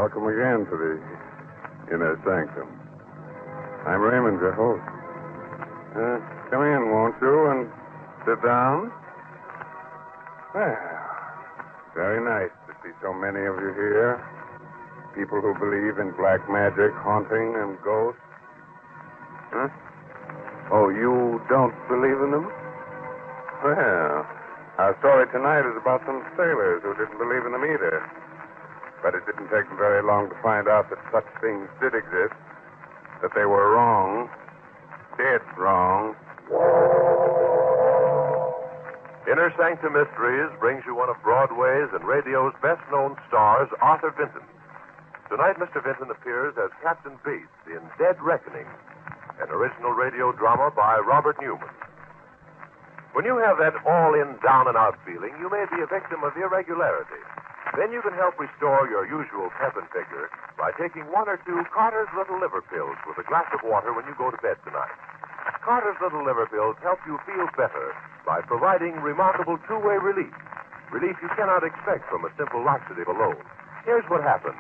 Welcome again to the Inner Sanctum. I'm Raymond, your host. Come in, won't you, and sit down? Well, very nice to see so many of you here. People who believe in black magic, haunting, and ghosts. Huh? Oh, you don't believe in them? Well, our story tonight is about some sailors who didn't believe in them either. But it didn't take them very long to find out that such things did exist, that they were wrong, dead wrong. Inner Sanctum Mysteries brings you one of Broadway's and radio's best-known stars, Arthur Vinton. Tonight, Mr. Vinton appears as Captain Bates in Dead Reckoning, an original radio drama by Robert Newman. When you have that all-in, down-and-out feeling, you may be a victim of irregularity. Then you can help restore your usual pep and vigor by taking one or two Carter's Little Liver Pills with a glass of water when you go to bed tonight. Carter's Little Liver Pills help you feel better by providing remarkable two-way relief. Relief you cannot expect from a simple laxative alone. Here's what happens.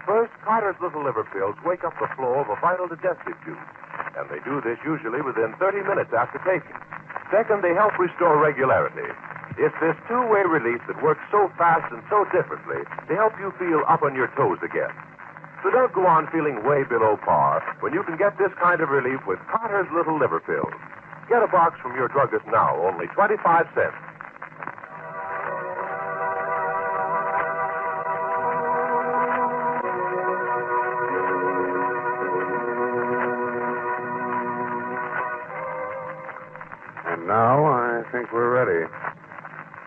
First, Carter's Little Liver Pills wake up the flow of a vital digestive juice, and they do this usually within 30 minutes after taking. Second, they help restore regularity. It's this two-way relief that works so fast and so differently to help you feel up on your toes again. So don't go on feeling way below par when you can get this kind of relief with Carter's Little Liver Pills. Get a box from your druggist now, only 25 cents. And now I think we're ready.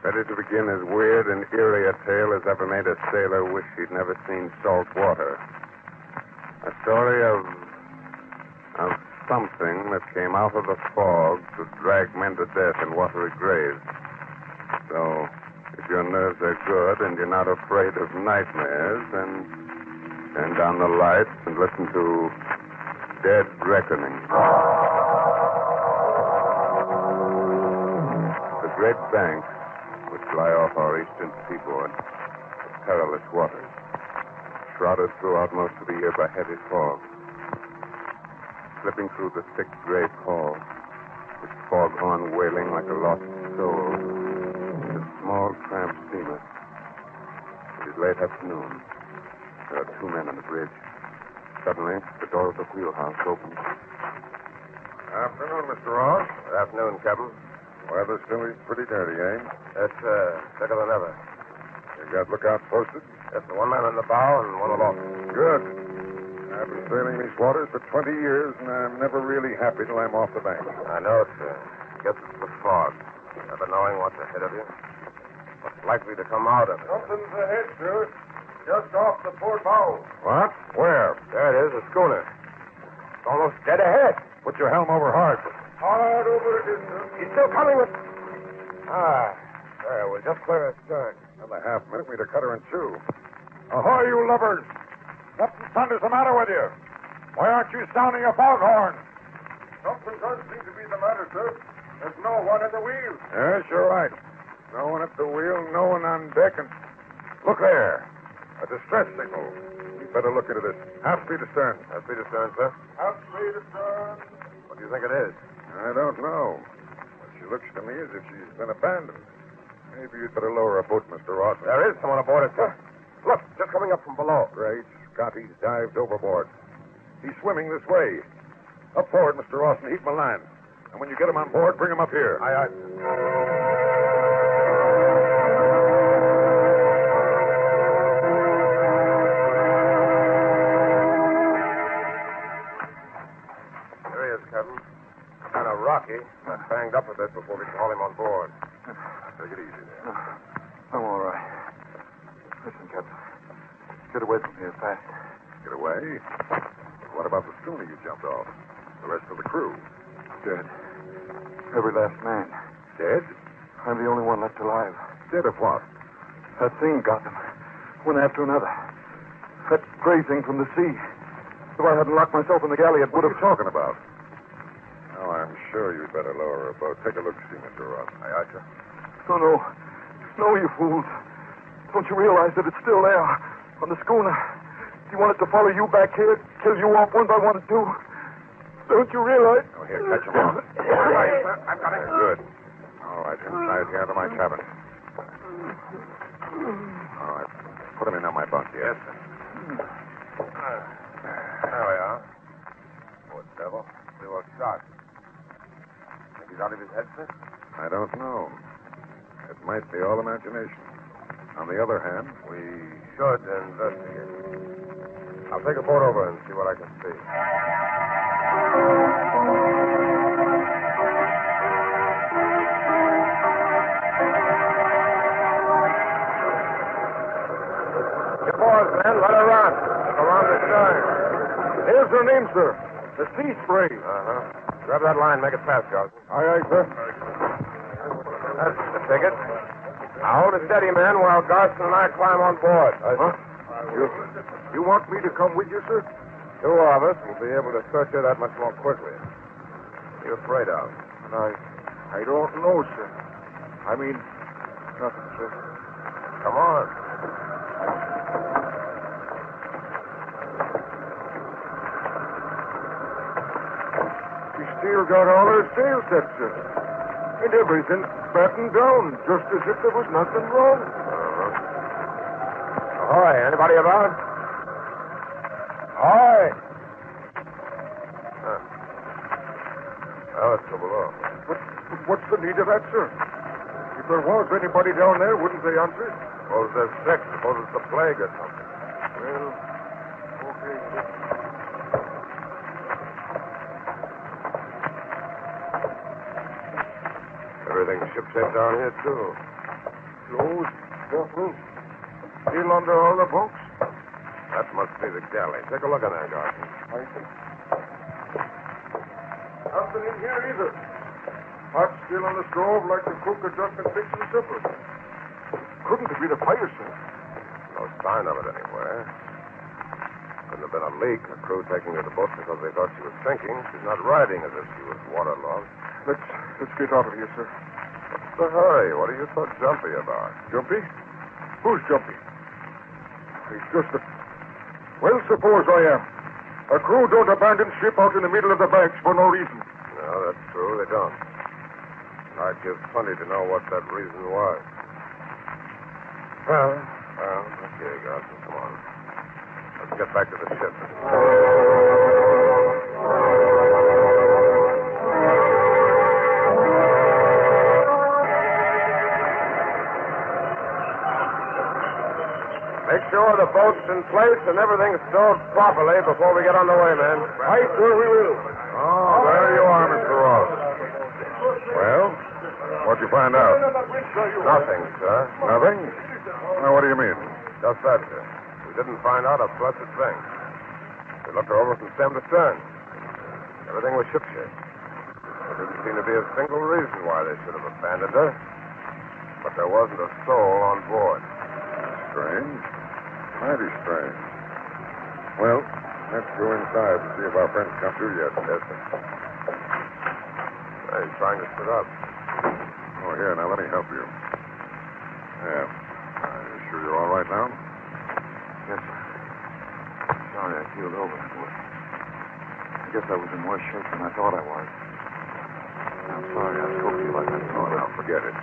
Ready to begin as weird and eerie a tale as ever made a sailor wish he'd never seen salt water. A story of something that came out of the fog to drag men to death in watery graves. So, if your nerves are good and you're not afraid of nightmares, then turn down the lights and listen to Dead Reckoning. The great banks which lie off our eastern seaboard are perilous waters, shrouded throughout most of the year by heavy fog. Slipping through the thick gray pall, its foghorn wailing like a lost soul, is a small tramp steamer. It is late afternoon. There are two men on the bridge. Suddenly, the door of the wheelhouse opens. Afternoon, Mr. Ross. Good afternoon, Captain. Weather still is pretty dirty, eh? That's thicker than ever. You got lookouts posted? Just one man on the bow and one aloft. Good. I've been sailing these waters for 20 years, and I'm never really happy till I'm off the bank. I know, sir. Guess it's the fog. Never knowing what's ahead of you. What's likely to come out of it. Something's ahead, sir. Just off the port bow. What? Where? There it is, a schooner. It's almost dead ahead. Put your helm over hard. Hard over it, he's still coming with... There, we'll just clear astern. Another half minute, we'd have cut her in two. Ahoy, you lubbers! What in thunder's the matter with you? Why aren't you sounding your foghorn? Something does seem to be the matter, sir. There's no one at the wheel. Yes, you're right. No one at the wheel, no one on deck, and... Look there. A distress signal. We'd better look into this. Half speed astern. Half speed astern, sir. Half speed astern. What do you think it is? I don't know. But she looks to me as if she's been abandoned. Maybe you'd better lower a boat, Mr. Ross. There is someone aboard it, sir. Look, just coming up from below. Great Scott, he's dived overboard. He's swimming this way. Up forward, Mr. Ross, and heat my line. And when you get him on board, bring him up here. Aye, aye. There he is, Captain. Kind of rocky. Got banged up a bit before we can haul him on board. Take it easy there. I'm all right. Listen, Captain. Get away from here fast. Get away? What about the schooner you jumped off? The rest of the crew? Dead. Every last man. Dead? I'm the only one left alive. Dead of what? That thing got them. One after another. That gray thing from the sea. If I hadn't locked myself in the galley, it would have... What are you talking about? Oh, I'm sure you'd better lower a boat. Take a look, see, Mr. Ross. Aye, aye, sir. No. No, you fools. Don't you realize that it's still there on the schooner? He wanted to follow you back here, kill you off one by one, too. Don't you realize? Oh, here, catch him off. All right. I've got it. Good. All right, inside here to my cabin. All right. Put him in on my bunk here. Yes, sir. There we are. Poor devil. We were shot. Think he's out of his head, sir? I don't know. It might be all imagination. On the other hand, We should investigate. I'll take a boat over and see what I can see. Get boys, man. Let her run. Around the stern. Here's her name, sir. The Sea Spray. Uh-huh. Grab that line. Make it fast, Johnson. Aye, aye, sir. That's the ticket. Now hold it steady, man, while Garson and I climb on board. Huh? You want me to come with you, sir? Two of us will be able to search her that much more quickly. What are you afraid of? I don't know, sir. I mean, nothing, sir. Come on. She still got all her sails set, sir. And everything battened down, just as if there was nothing wrong. Ahoy, anybody about? Ahoy! Well, let's go below. But what's the need of that, sir? If there was anybody down there, wouldn't they answer? Suppose they're sick. Suppose it's the plague or something. Well, okay, sir. Everything's shipshape down here, too. Clothes, careful. Still under all the bunks? That must be the galley. Take a look in there, Garson. I see. Nothing in here either. Pot still on the stove like the cook had just been fixing supper. Couldn't have been a fire, sir. No sign of it anywhere. Couldn't have been a leak. A crew taking her to the boat because they thought she was sinking. She's not riding as if she was waterlogged. Let's get out of here, sir. What's the hurry? What are you so jumpy about? Jumpy? Who's jumpy? It's just that... Well, suppose I am. A crew don't abandon ship out in the middle of the banks for no reason. No, that's true. They don't. I'd give plenty to know what that reason was. Well, okay, Garson, come on. Let's get back to the ship. Make sure the boat's in place and everything's stowed properly before we get on the way, man. Aye, sir, we will. Oh, there you are, Mr. Ross. Well, what'd you find out? Nothing, sir. Nothing? Well, what do you mean? Just that, sir. We didn't find out a blessed thing. We looked her over from stem to stern. Everything was shipshape. There didn't seem to be a single reason why they should have abandoned her. But there wasn't a soul on board. Strange. Mighty strange. Well, let's go inside and see if our friends come through yet. Yes, sir. He's trying to sit up. Oh, here, now let me help you. Yeah. Are you sure you're all right now? Yes, sir. Sorry I keeled over that way. I guess I was in worse shape than I thought I was. I'm sorry I spoke to you like that. Oh, now, forget it.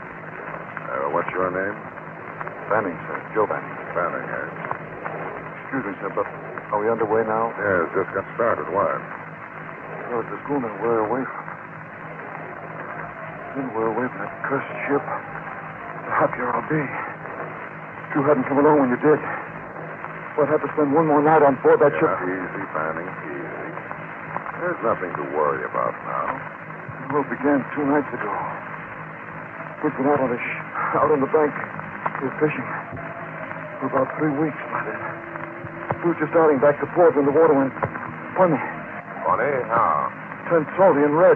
What's your name? Banning, sir. Joe Banning. Banning, eh? Excuse me, sir, but are we underway now? Yes, just got started. Why? Well, it's the schooner we're away from. Then we're away from that cursed ship. The happier I'll be. If you hadn't come along when you did, we'd have to spend one more night on board that ship. Easy, Banning, easy. There's nothing to worry about now. The war began 2 nights ago. We've been out on the bank. We're fishing for about 3 weeks by then. We were just starting back to port when the water went funny. Funny? How? Turned salty and red.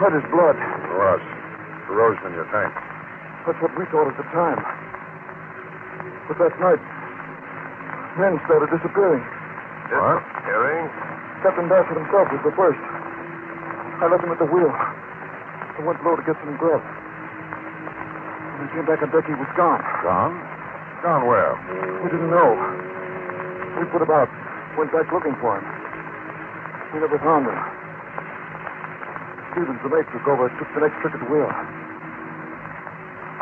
Red as blood. Rust. Corrosion in your tank. That's what we thought at the time. But that night, men started disappearing. Disappearing? Captain Bassett himself was the first. I left him at the wheel. I went below to get some grub. When I came back on deck, he was gone. Gone? Gone where? We didn't know. We We put about, went back looking for him. We never found him. Stevens, the mate, took over, took the next trick at the wheel.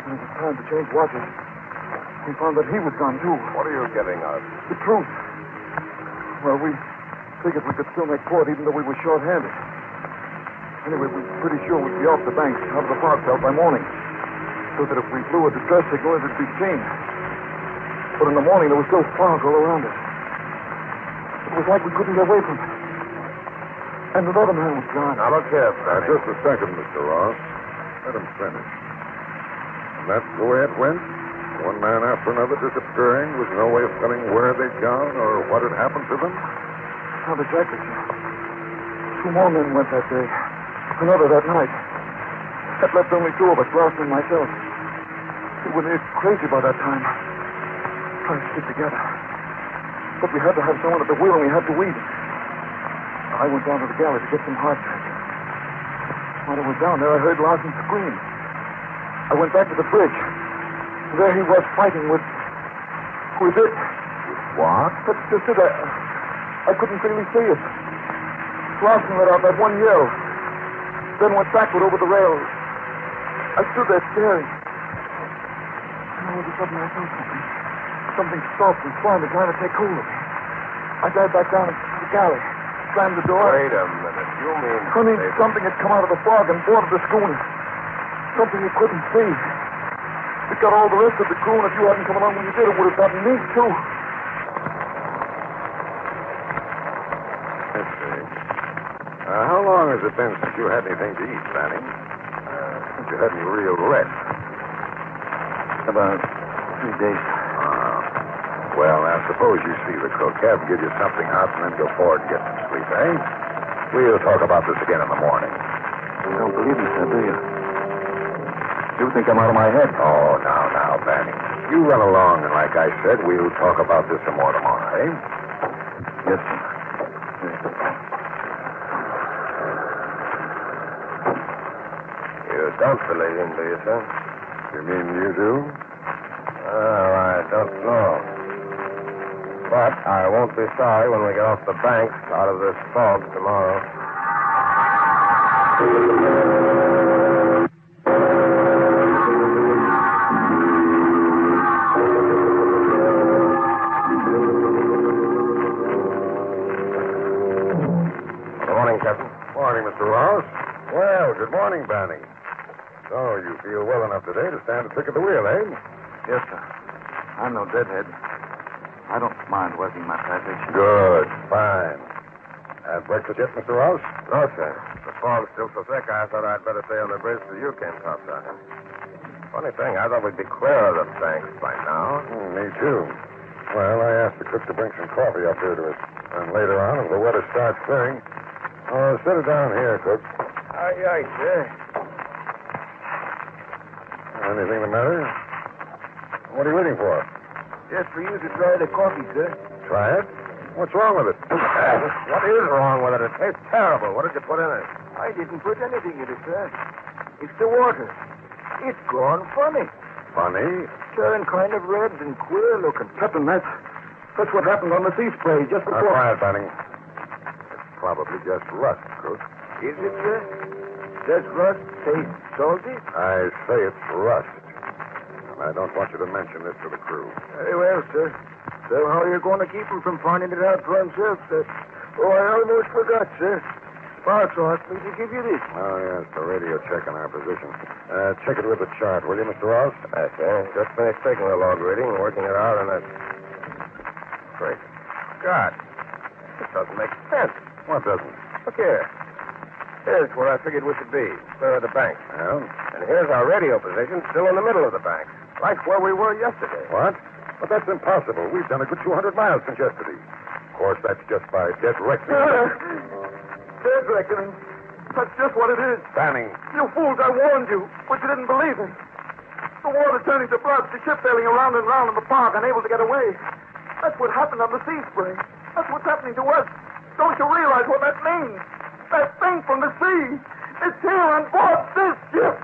When it was time to change watches, we found that he was gone, too. What are you getting at? The truth. Well, we figured we could still make port even though we were short-handed. Anyway, we were pretty sure we'd be off the banks, out of the fog belt by morning, so that if we blew a distress signal, it would be seen. But in the morning, there was still fog all around us. It was like we couldn't get away from it. And another man was gone. Now, look here, Benny. Just a second, Mr. Ross. Let him finish. And that's the way it went? One man after another disappearing with no way of telling where they'd gone or what had happened to them? Not exactly, sir. 2 more men went that day. Another that night. That left only 2 of us, Ross and myself. We were near crazy by that time. Trying to stick together. But we had to have someone at the wheel, and we had to weed. I went down to the galley to get some hardtack. While I was down there, I heard Larson scream. I went back to the bridge. There he was fighting with it. What? That's just it. I couldn't really see it. Larson let out that one yell. Then went backward over the rail. I stood there staring. And all of a sudden I felt something. Something soft and slimy trying to take hold of me. I dived back down into the galley. Slammed the door. Wait a minute. You mean... Something had come out of the fog and boarded the schooner. Something you couldn't see. It got all the rest of the crew, and if you hadn't come along when you did, it would have gotten me, too. Let's see. How long has it been since you had anything to eat, Fanning? Since you had any real rest? About 3 days. Well, now, suppose you see the cook, have him give you something hot, and then go forward and get some sleep, eh? We'll talk about this again in the morning. You don't believe me, sir, do you? You think I'm out of my head? Oh, now, Fanning. You run along, and like I said, we'll talk about this some more tomorrow, eh? Yes, sir. You don't believe him, do you, sir? You mean you do? Well, I don't know. But I won't be sorry when we get off the banks out of this fog tomorrow. Good morning, Captain. Morning, Mr. Ross. Well, good morning, Banning. So, you feel well enough today to stand a trick at the wheel, eh? Yes, sir. I'm no deadhead. I don't mind working my passage. Good. Fine. Had breakfast yet, Mr. Ross? No, sir. The fog's still so thick, I thought I'd better stay on the bridge till you came topside. Funny thing, I thought we'd be clear of the banks by now. Me too. Well, I asked the cook to bring some coffee up here to us. And later on, if the weather starts clearing... Oh, set it down here, cook. Aye, aye, sir. Anything the matter? What are you waiting for? Just for you to try the coffee, sir. Try it? What's wrong with it? What is wrong with it? It tastes terrible. What did you put in it? I didn't put anything in it, sir. It's the water. It's gone funny. Funny? Turned kind of red and queer looking. Captain, that's what happened on the sea spray just Now, before... quiet, Banning. It's probably just rust, cook. Is it, sir? Does rust taste salty? I say it's rust. And I don't want you to mention this to the crew. Very well, sir. So how are you going to keep him from finding it out for himself, sir? Oh, I almost forgot, sir. Sparks asked me to give you this. Oh, yes, the radio check on our position. Check it with the chart, will you, Mr. Ross? Yes, sir. Just finished taking the log reading and working it out, and that's... Great God. This doesn't make sense. What doesn't? Look here. Here's where I figured we should be, clear of the bank. Well? And here's our radio position, still in the middle of the bank. Right where we were yesterday. What? But that's impossible. We've done a good 200 miles since yesterday. Of course, that's just by dead reckoning. Dead reckoning. That's just what it is. Banning. You fools, I warned you, but you didn't believe me. The water turning to blood, the ship sailing around and round in the fog, unable to get away. That's what happened on the sea spray. That's what's happening to us. Don't you realize what that means? That thing from the sea. It's here on board this ship.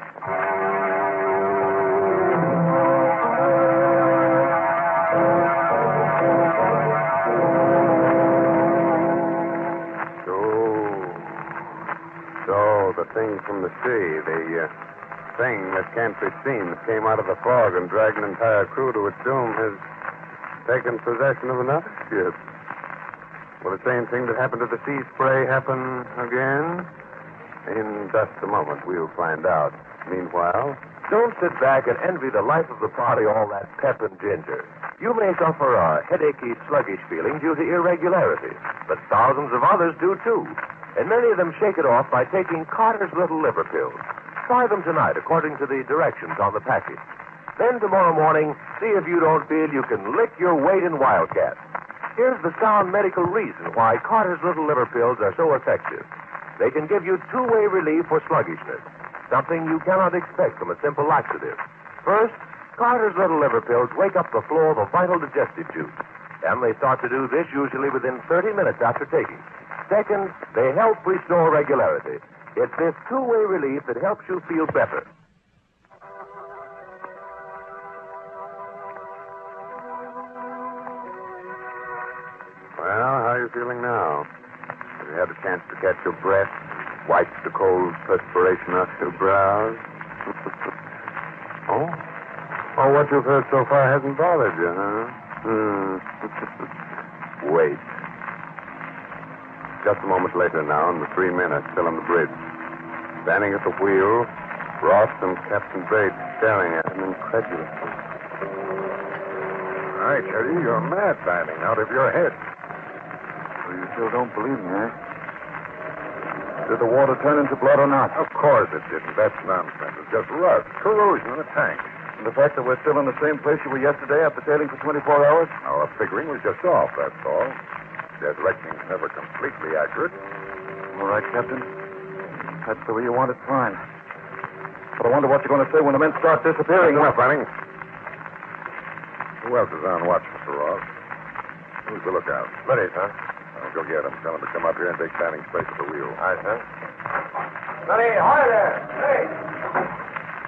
the thing from the sea, the thing that can't be seen that came out of the fog and dragged an entire crew to its doom has taken possession of another ship. Will the same thing that happened to the sea spray happen again? In just a moment, we'll find out. Meanwhile... Don't sit back and envy the life of the party all that pep and ginger. You may suffer a headachy, sluggish feeling due to irregularity, but thousands of others do too. And many of them shake it off by taking Carter's Little Liver Pills. Try them tonight according to the directions on the package. Then tomorrow morning, see if you don't feel you can lick your weight in Wildcat. Here's the sound medical reason why Carter's Little Liver Pills are so effective. They can give you two-way relief for sluggishness, something you cannot expect from a simple laxative. First, Carter's Little Liver Pills wake up the flow of a vital digestive juice. And they start to do this usually within 30 minutes after taking. Second, they help restore regularity. It's this two-way relief that helps you feel better. Well, how are you feeling now? Have you had a chance to catch your breath? Wipe the cold perspiration off your brows? Oh? Oh, what you've heard so far hasn't bothered you, huh? Wait. Just a moment later now, and the three men are still on the bridge. Standing at the wheel, Ross and Captain Bates staring at him incredulously. I tell you, you're mad, Banning, out of your head. So you still don't believe me, eh? Did the water turn into blood or not? Of course it didn't. That's nonsense. It's just rust, corrosion in the tank. And the fact that we're still in the same place you were yesterday after sailing for 24 hours? Our figuring was just off, that's all. Dead reckoning's never completely accurate. All right, Captain. That's the way you want it, fine. But I wonder what you're going to say when the men start disappearing. Enough, Banning. Who else is on watch, Mr. Ross? Who's the lookout? Ready, sir. I'll go get him. Tell him to come up here and take Banning's place at the wheel. Aye, sir. Ready, ahoy there. Hey.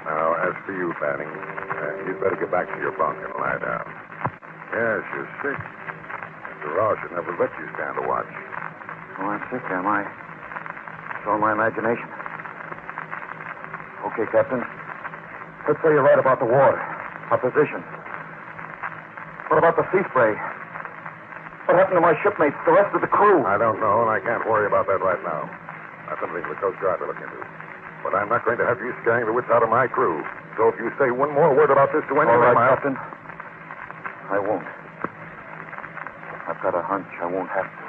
Now, as for you, Banning, you'd better get back to your bunk and lie down. Yes, you're sick. Mr. Ross should never let you stand a watch. Oh, I'm sick, am I? It's all my imagination. Okay, Captain. Let's say you're right about the water. Our position. What about the sea spray? What happened to my shipmates, the rest of the crew? I don't know, and I can't worry about that right now. That's something for the Coast Guard to look into. But I'm not going to have you scaring the wits out of my crew. So if you say one more word about this to anyone... All right, Captain. I won't. I've got a hunch I won't have to.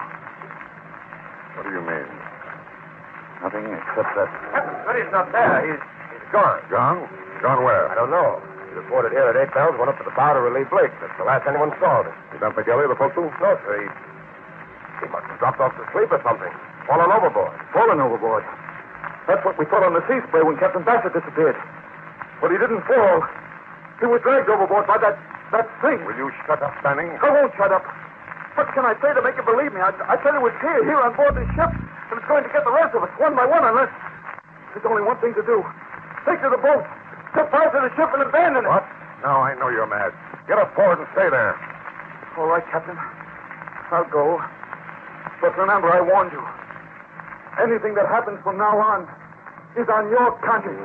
What do you mean? Nothing except that... Captain Smitty's not there. He's gone. Gone? Gone where? I don't know. He reported here at 8 bells, went up to the bow to relieve Blake. That's the last anyone saw of him. You don't think Ellie, the forecastle? No, sir. He must have dropped off to sleep or something. Fallen overboard. Fallen overboard. That's what we thought on the sea spray when Captain Bassett disappeared. But he didn't fall. He was dragged overboard by that thing. Will you shut up, Banning? I won't shut up. What can I say to make you believe me? I said it was here on board this ship, and it's going to get the rest of us one by one unless... There's only one thing to do. Take to the boat. Set fire to the ship and abandon it. What? No, I know you're mad. Get up forward and stay there. All right, Captain. I'll go. But remember, I warned you. Anything that happens from now on is on your conscience.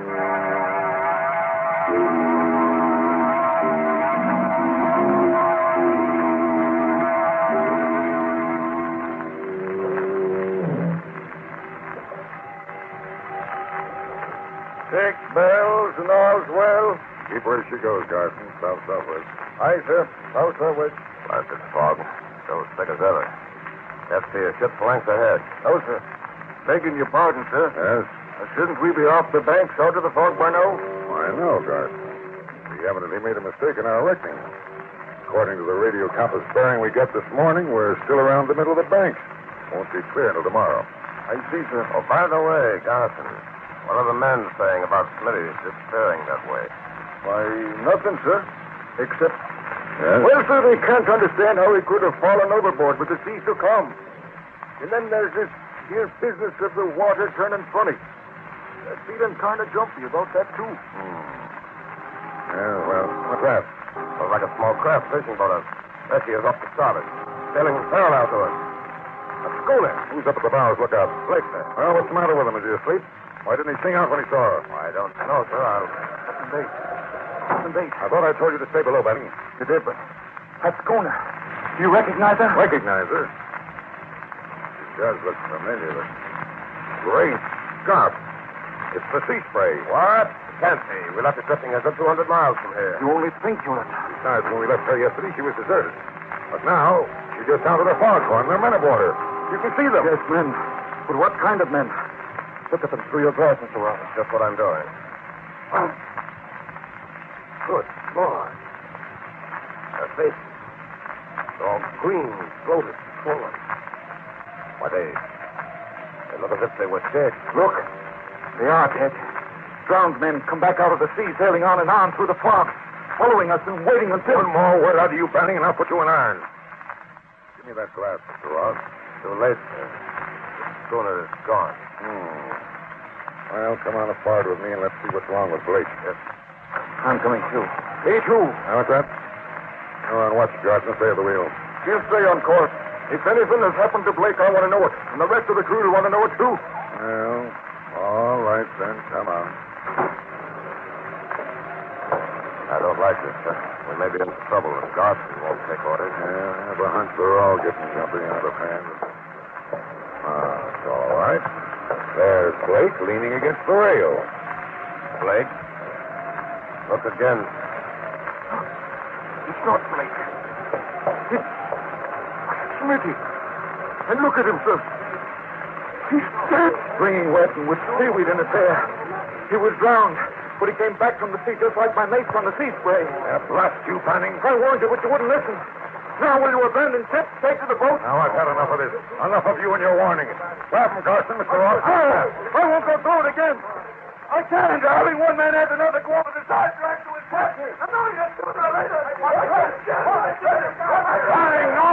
Six bells and all's well. Keep where she goes, Garson. South-southwest. Aye, sir. South-southwest. Blasted fog. So thick as ever. Can't see a ship's length ahead. No, sir. Begging your pardon, sir. Yes? Shouldn't we be off the banks out of the fog by now? I know, Garson. We evidently made a mistake in our reckoning. According to the radio compass bearing we got this morning, we're still around the middle of the banks. Won't be clear until tomorrow. I see, sir. Oh, by the way, Garson, what are the men saying about Smitty disappearing that way? Why, nothing, sir. Except... Yes? Well, sir, they can't understand how he could have fallen overboard with the sea so calm. And then there's this here business of the water turning funny. They're feeling kind of jumpy about that, too. Yeah, well, what's that? Looks like a small craft fishing boat. There she is off the starboard. Sailing parallel to us. A schooner. Who's up at the bows? Look out. Blake, sir. Well, what's the matter with him? Is he asleep? Why didn't he sing out when he saw her? I don't know, sir. Captain Bates. Captain Bates. I thought I told you to stay below, Benny. You did, but that's Schooner. Do you recognize her? Recognize her? She does look familiar. Great Scott. It's the sea spray. What? Can't be. We left it drifting a good 200 miles from here. You only think you're it. Besides, when we left her yesterday, she was deserted. But now, she just sounded her foghorn. They're men aboard her. You can see them. Yes, men. But what kind of men? Look at them through your glass, Mr. Ross. Just what I'm doing. Good Lord. Their faces. They're all green, bloated, swollen. Why, they look as if they were dead. Look. They are dead. Drowned men come back out of the sea, sailing on and on through the fog, following us and waiting until... One more word out of you, Benny, and I'll put you in irons. Give me that glass, Mr. Ross. Too late, sir. The schooner is gone. Well, come on forward with me and let's see what's wrong with Blake. Yes. I'm coming, too. Me, too. Now, what's that? Go on, watch, Johnson. Stay at the wheel. You stay on course. If anything has happened to Blake, I want to know it. And the rest of the crew will want to know it, too. Well, all right, then. Come on. I don't like this, sir. We may be in trouble if Garson won't take orders. Yeah, I have a hunch they're all getting jumpy out of hand. It's all right. There's Blake leaning against the rail. Blake? Look again. It's not Blake. It's Smitty. And look at him, sir. He's dead. Springing wet and with seaweed in his hair. He was drowned, but he came back from the sea just like my mates on the sea spray. Blast you, Fanning. I warned you, but you wouldn't listen. Now will you abandon ship, take to the boat? Now, I've had enough of this. Enough of you and your warning. Grab him, Carson, Mr. Ross. I won't go through it again. I can't, darling. One man after another go over the side track to his captain. I'm knowing that sooner or later. Darling, no!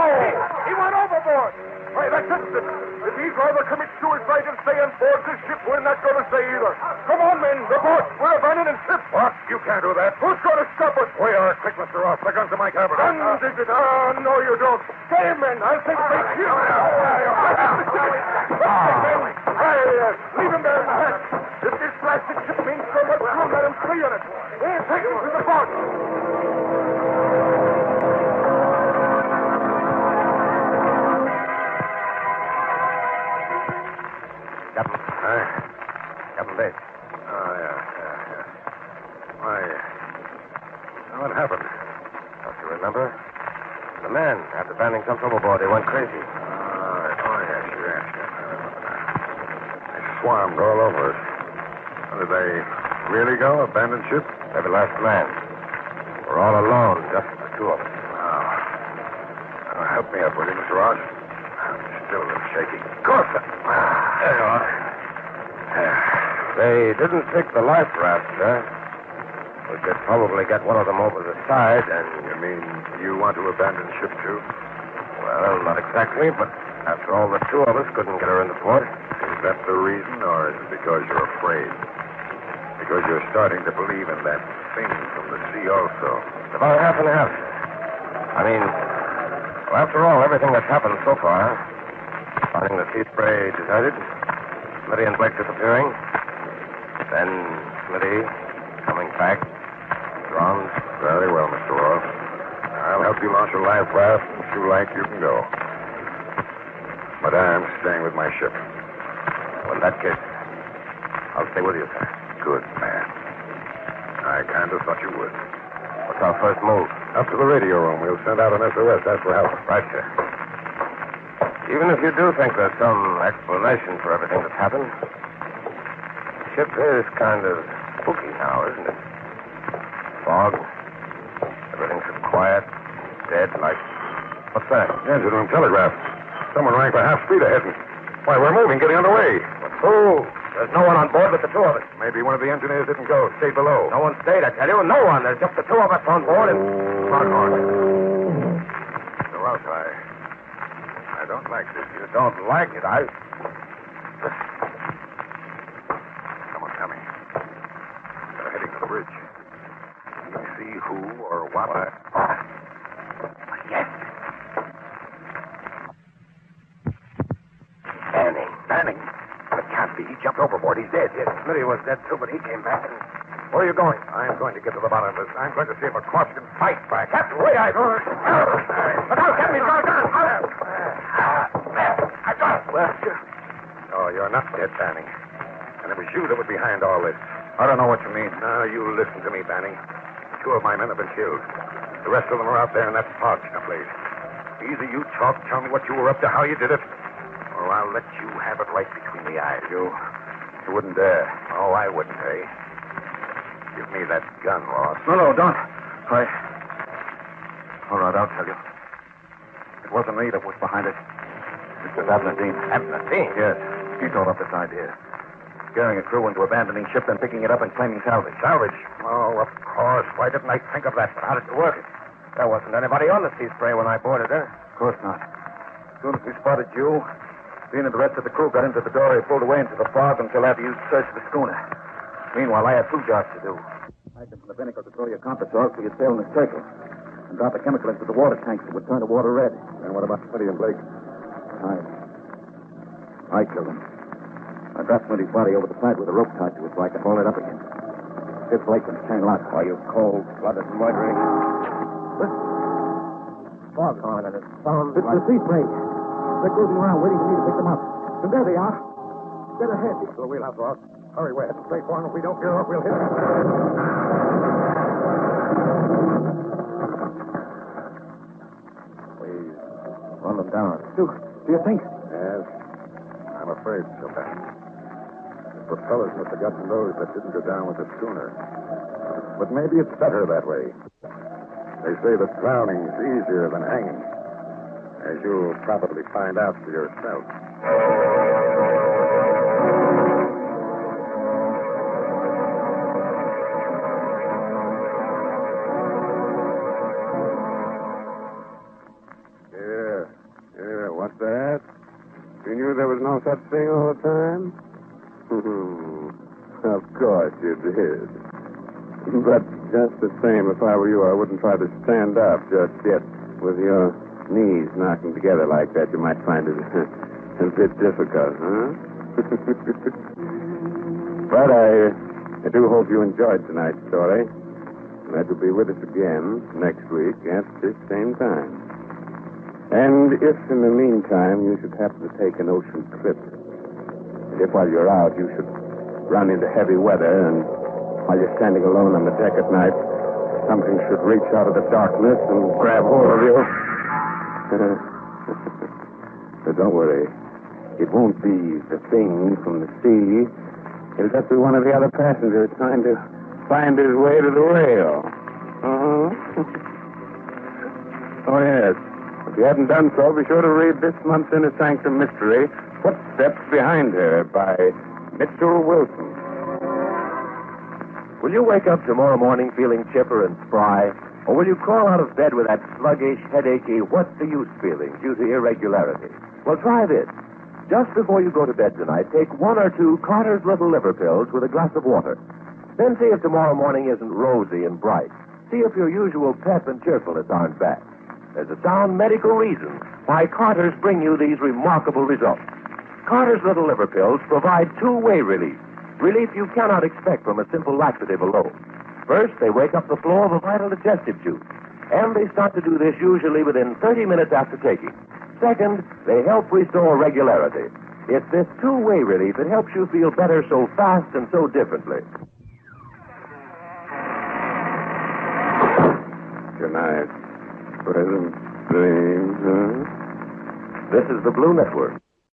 He went overboard. Why, that's it. If he'd rather commit suicide than stay on board this ship, we're not going to stay either. Come on, men. The boat. We're abandoning ship. What? You can't do that. Who's going to stop us? We are. Quick, Mr. Ross. The guns in my cabin. Undigged. No, you don't. Stay, men. I'll take the ship. Leave him there in the hatch. If this blasted ship means so much, we'll let him free on it. We'll take him to the boat. Captain Bates. Oh, yeah. Why, what happened? Don't you remember? The men, after Fanning jumped overboard, they went crazy. Yes. They swarmed all over us. Did they really go? Abandon ship? Every last man. We're all alone, just the two of us. Now, help me up, will you, Mr. Ross? I'm still a little shaky. Of course. There you are. They didn't take the life raft, sir. We could probably get one of them over the side and... You mean you want to abandon ship, too? Well, not exactly, but after all, the two of us couldn't get her into port. Is that the reason, or is it because you're afraid? Because you're starting to believe in that thing from the sea also? It's about half and half. I mean, well, after all, everything that's happened so far, finding the sea spray deserted, Smitty and Blake disappearing, then Smitty coming back, drowned. Very well, Mr. Ross. I'll help you launch a life raft, and if you like, you can go. But I'm staying with my ship. Well, in that case, I'll stay with you, sir. Good man. I kind of thought you would. What's our first move? Up to the radio room. We'll send out an SOS. Ask for help. Right, sir. Even if you do think there's some explanation for everything that's happened, the ship is kind of spooky now, isn't it? Fog. Everything's so quiet, dead, like... What's that? Engine room telegraph. Someone rang for half speed ahead. Why, we're moving, getting underway. What fool? There's no one on board but the two of us. Maybe one of the engineers didn't go. Stayed below. No one stayed, I tell you. No one. There's just the two of us on board and... Foghorn. Mr. Ross, I don't like this. You don't like it, Someone's coming. They're heading to the bridge. Can you see who or what? Yes. Fanning. It can't be. He jumped overboard. He's dead. It's said he was dead, too, but he came back. And... Where are you going? I'm going to get to the bottom of this. I'm going to see if a corpse can fight back. Captain, wait, I... Look out, Captain, he's got a gun. I got it. Well, oh, you're not dead, Banning. And it was you that was behind all this. I don't know what you mean. Now, you listen to me, Banning. 2 of my men have been killed. The rest of them are out there in that fog place. Either you talk, tell me what you were up to, how you did it, or I'll let you have it right between the eyes. You wouldn't dare. Oh, I wouldn't, eh? Give me that gun, Ross. No, don't. All right, I'll tell you. It wasn't me that was behind it. It was Abnadine. Abnadine? Yes. He thought up this idea. Scaring a crew into abandoning ship, then picking it up and claiming salvage. Salvage? Oh, of course. Why didn't I think of that? But how did it work? There wasn't anybody on the sea spray when I boarded her. Of course not. As soon as we spotted you, Dean and the rest of the crew got into the dory, pulled away into the fog until after you searched the schooner. Meanwhile, I had 2 jobs to do. I from the binnacle to throw your compass off so you'd sail in a circle. And drop a chemical into the water tanks that would turn the water red. And what about Smitty and Blake? I killed him. I dropped Smitty's body over the side with a rope tied to it so I could haul it up again. Hit Blake and chain lock. Are you cold-blooded murdering? Fog on it. It sounds It's like... the sea spray. They're cruising around waiting for me to pick them up. And there they are. Dead ahead. So we'll have to... Hurry, we're heading straight for them. If we don't gear up, we'll hit them. Please, run them down. Do you think? Yes. I'm afraid so, Ben. The propellers must have gotten those that didn't go down with the schooner. But maybe it's better that way. They say that drowning's easier than hanging, as you'll probably find out for yourself. What's that? You knew there was no such thing all the time? Of course you did. But just the same, if I were you, I wouldn't try to stand up just yet. With your knees knocking together like that, you might find it a bit difficult, huh? But I do hope you enjoyed tonight's story. That you'll be with us again next week at this same time. And if in the meantime you should happen to take an ocean trip, and if while you're out you should run into heavy weather, and while you're standing alone on the deck at night, something should reach out of the darkness and grab hold of you. But don't worry. It won't be the thing from the sea. It'll just be one of the other passengers trying to find his way to the rail. Oh, yes. If you haven't done so, be sure to read this month's Inner Sanctum mystery, Footsteps Behind Her, by Mitchell Wilson. Will you wake up tomorrow morning feeling chipper and spry? Or will you crawl out of bed with that sluggish, headachy, what's-the-use feeling due to irregularity? Well, try this. Just before you go to bed tonight, take 1 or 2 Carter's Little Liver Pills with a glass of water. Then see if tomorrow morning isn't rosy and bright. See if your usual pep and cheerfulness aren't back. There's a sound medical reason why Carter's bring you these remarkable results. Carter's Little Liver Pills provide 2-way relief. Relief you cannot expect from a simple laxative alone. First, they wake up the flow of a vital digestive juice. And they start to do this usually within 30 minutes after taking. Second, they help restore regularity. It's this 2-way relief that helps you feel better so fast and so differently. Good night. Pleasant dreams, huh? This is the Blue Network.